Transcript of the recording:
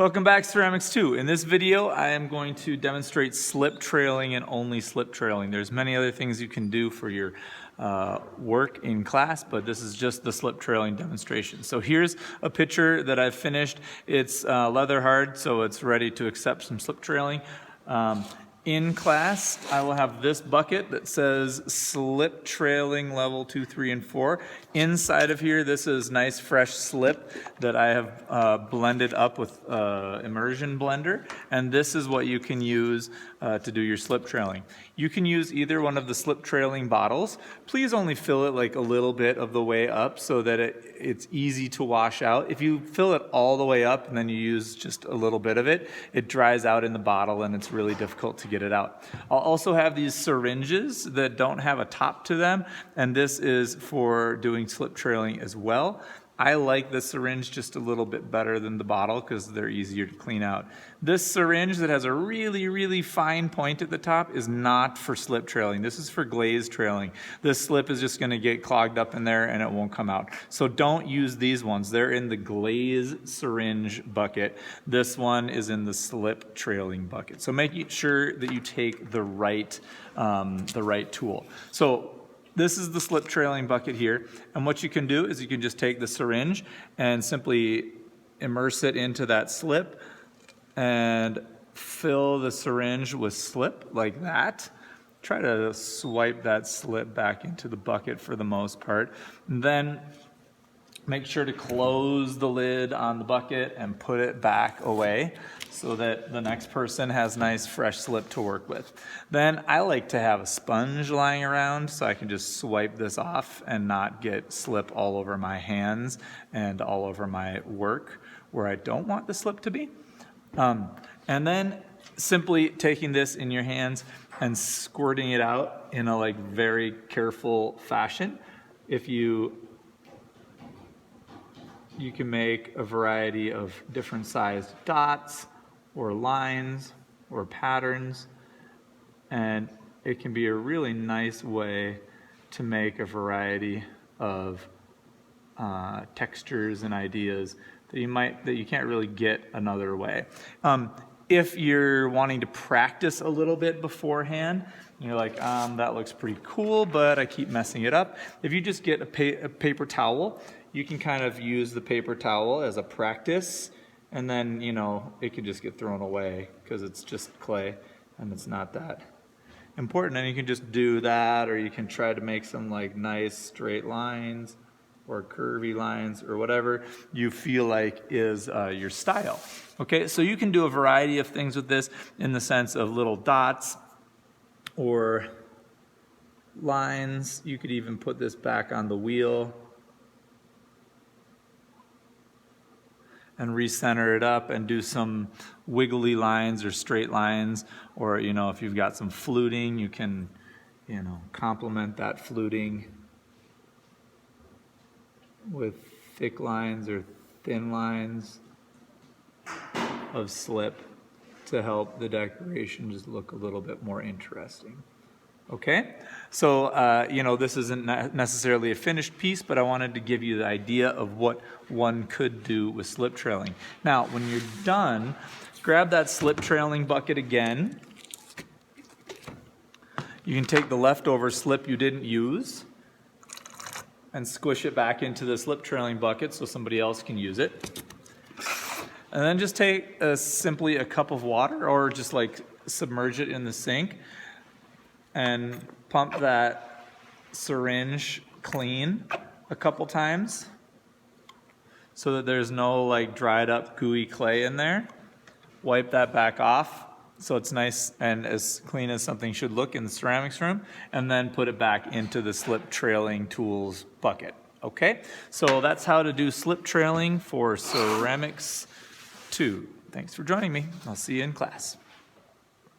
Welcome back, Ceramics 2. In this video, I am going to demonstrate slip trailing and only slip trailing. There's many other things you can do for your work in class, but this is just the slip trailing demonstration. So here's a picture that I've finished. It's leather hard, so it's ready to accept some slip trailing. In class, I will have this bucket that says slip trailing level 2, 3, and 4. Inside of here, this is nice fresh slip that I have blended up with immersion blender. And this is what you can use to do your slip trailing. You can use either one of the slip trailing bottles. Please only fill it like a little bit of the way up so that it's easy to wash out. If you fill it all the way up and then you use just a little bit of it, it dries out in the bottle and it's really difficult to get it out. I'll also have these syringes that don't have a top to them, and this is for doing slip trailing as well. I like the syringe just a little bit better than the bottle because they're easier to clean out. This syringe that has a really, really fine point at the top is not for slip trailing. This is for glaze trailing. This slip is just going to get clogged up in there and it won't come out. So don't use these ones. They're in the glaze syringe bucket. This one is in the slip trailing bucket. So make sure that you take the right tool. So this is the slip trailing bucket here, and what you can do is you can just take the syringe and simply immerse it into that slip and fill the syringe with slip like that. Try to swipe that slip back into the bucket for the most part. And then make sure to close the lid on the bucket and put it back away so that the next person has nice fresh slip to work with. Then I like to have a sponge lying around so I can just swipe this off and not get slip all over my hands and all over my work where I don't want the slip to be. And then simply taking this in your hands and squirting it out in a very careful fashion. You can make a variety of different sized dots or lines or patterns, and it can be a really nice way to make a variety of textures and ideas that you can't really get another way. If you're wanting to practice a little bit beforehand, you're like, that looks pretty cool, but I keep messing it up. If you just get a paper towel, you can kind of use the paper towel as a practice, and then, it can just get thrown away because it's just clay and it's not that important. And you can just do that, or you can try to make some nice straight lines or curvy lines or whatever you feel like is your style. Okay, so you can do a variety of things with this in the sense of little dots or lines. You could even put this back on the wheel and recenter it up and do some wiggly lines or straight lines, or if you've got some fluting, you can complement that fluting with thick lines or thin lines of slip to help the decoration just look a little bit more interesting. Okay, so this isn't necessarily a finished piece, but I wanted to give you the idea of what one could do with slip trailing. Now, when you're done, grab that slip trailing bucket again. You can take the leftover slip you didn't use and squish it back into the slip trailing bucket so somebody else can use it. And then just take simply a cup of water, or just submerge it in the sink and pump that syringe clean a couple times so that there's no dried up gooey clay in there. Wipe that back off so it's nice and as clean as something should look in the ceramics room, and then put it back into the slip trailing tools bucket. Okay, so that's how to do slip trailing for Ceramics 2. Thanks for joining me. I'll see you in class.